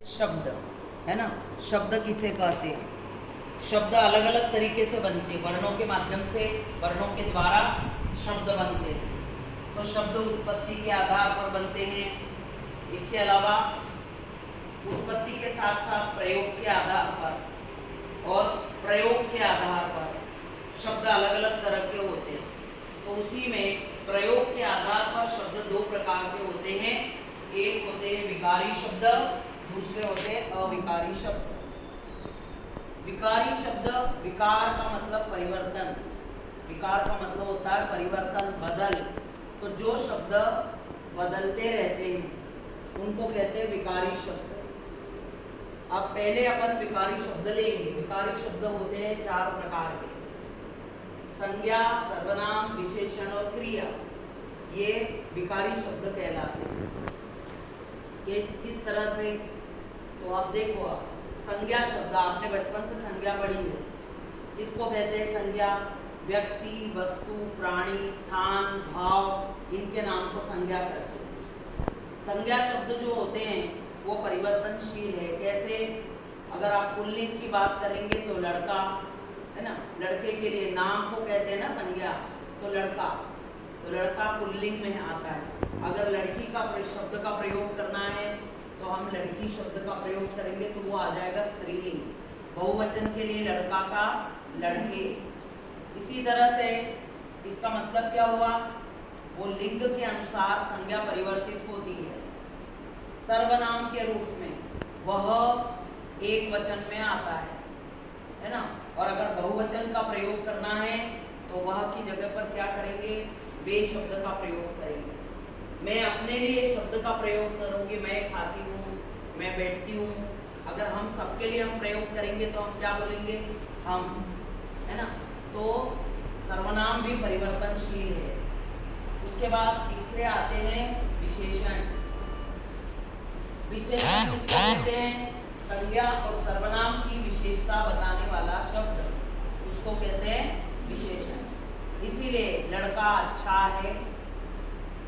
शब्द है ना। शब्द किसे कहते हैं? शब्द अलग अलग तरीके से बनते हैं, वर्णों के माध्यम से, वर्णों के द्वारा शब्द बनते हैं। तो शब्द उत्पत्ति के आधार पर बनते हैं। इसके अलावा उत्पत्ति के साथ साथ प्रयोग के आधार पर और प्रयोग के आधार पर शब्द अलग अलग तरह के होते हैं। तो उसी में प्रयोग के आधार पर शब्द दो प्रकार के होते हैं। एक होते हैं विकारी शब्द, दूसरे होते हैं अविकारी शब्द। विकारी शब्द, विकार का मतलब परिवर्तन, विकार का मतलब होता है परिवर्तन, बदल। तो जो शब्द बदलते रहते हैं उनको कहते हैं विकारी शब्द। अब पहले अपन विकारी शब्द लेंगे। विकारी शब्द होते हैं चार प्रकार के: संज्ञा, सर्वनाम, विशेषण और क्रिया। ये विकारी शब्द कहलाते हैं। किस तरह से? तो आप देखो, संज्ञा शब्द आपने बचपन से संज्ञा पढ़ी है। इसको कहते हैं संज्ञा। व्यक्ति, वस्तु, प्राणी, स्थान, भाव, इनके नाम को संज्ञा कहते हैं। संज्ञा शब्द जो होते हैं वो परिवर्तनशील है। कैसे? अगर आप पुल्लिंग की बात करेंगे तो लड़का, है ना, लड़के के लिए नाम को कहते हैं ना संज्ञा, तो लड़का, तो लड़का पुल्लिंग में आता है। अगर लड़की का शब्द का प्रयोग करना है तो हम लड़की शब्द का प्रयोग करेंगे तो वो आ जाएगा स्त्रीलिंग। बहुवचन के लिए लड़का का लड़के। इसी तरह से इसका मतलब क्या हुआ? वो लिंग के अनुसार संज्ञा परिवर्तित होती है। सर्वनाम के रूप में वह एक वचन में आता है ना। और अगर बहुवचन का प्रयोग करना है तो वह की जगह पर क्या करेंगे? वे शब्द का प्रयोग करेंगे। मैं अपने लिए शब्द का प्रयोग करूंगी, मैं खाती हूँ, मैं बैठती हूँ। अगर हम सबके लिए हम प्रयोग करेंगे तो हम क्या बोलेंगे? हम, है ना। तो सर्वनाम भी परिवर्तनशील है। उसके बाद तीसरे आते हैं विशेषण। विशेषण किसको कहते हैं? संज्ञा और सर्वनाम की विशेषता बताने वाला शब्द, उसको कहते हैं विशेषण। इसीलिए लड़का अच्छा है,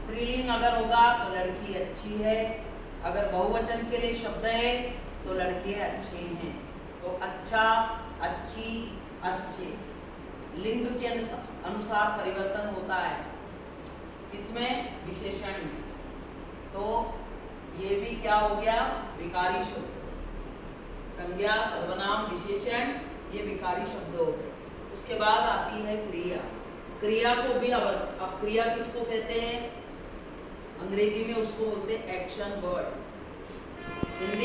स्त्रीलिंग अगर होगा तो लड़की अच्छी है। अगर बहुवचन के लिए शब्द है तो लड़के अच्छे हैं। तो अच्छा, अच्छी, अच्छे, लिंग के अनुसार परिवर्तन होता है इसमें, विशेषण में। तो ये भी क्या हो गया? विकारी शब्द। संज्ञा, सर्वनाम, विशेषण, ये विकारी शब्द हो गए। उसके बाद आती है क्रिया। क्रिया को भी अब क्रिया किसको कहते हैं? अंग्रेजी में उसको बोलते हैं एक्शन वर्ड। हिंदी